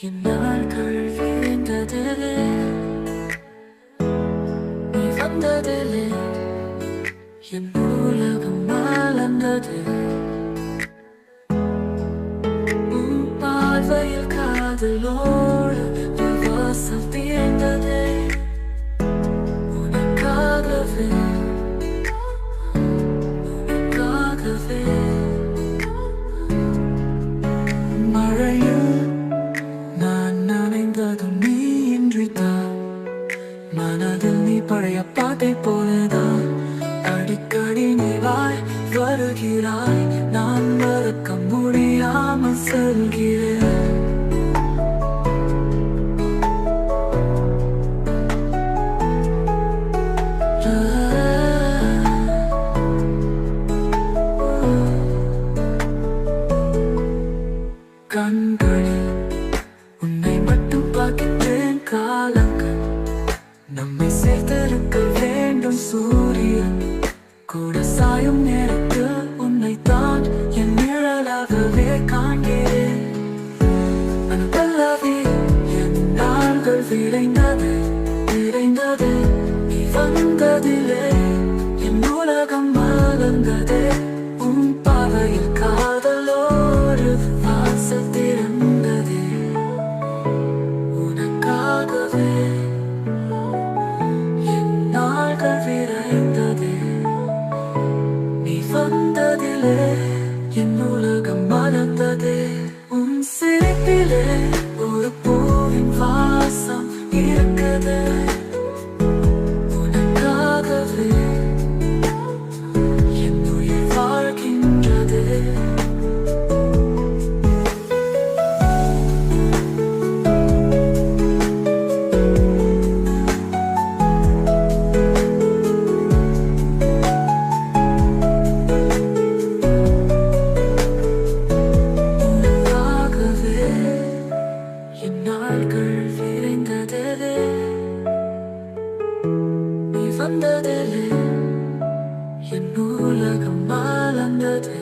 என் நாட்கள் விழுந்ததிலே நீ வந்ததிலே என் உலகம் மலர்ந்தது. உன் பார்வையில் காதலோடு வாசம் தீர்ந்ததே. உனக்காகவே உனக்காகவே மழையில் நான் நனைந்ததும் நீ இன்றிதான். மனதில் நீ பழைய பாட்டை போலதான். அடிக்கடி நீவாய் வருகிறாய், நான் மறக்க முடியாமல் செல்கிறேன். கண்களில் உன்னை மட்டும் பார்க்கின்றேன். காலங்கள் நம்மை சேர்த்திருக்க வேண்டும். சூரியன் கூட சாயும் நேரத்தில் உன்னைத்தான் என் நிழலாகவே காண்கிறேன். அன்பல்லவே என் நாள்கள் விளைந்தது விளைந்தது. நீ வந்ததிலே என் உலகம் மலர்ந்ததே. உன் பார்வையில் காதலோடு வாசல் திறந்ததே. உனக்காகவே என் நாள்கள் விளைந்ததே. நீ வந்ததிலே என் உலகம் மலர்ந்ததே. உன் சிரிப்பிலே ஒரு பூவின் வாசம் இருக்குது. உனக்காகவே என் உயிர் வாழ்கின்றது. என் நாட்கள் விரைந்ததிலே நீ வந்ததிலே என் உலகம் மலர்ந்தது.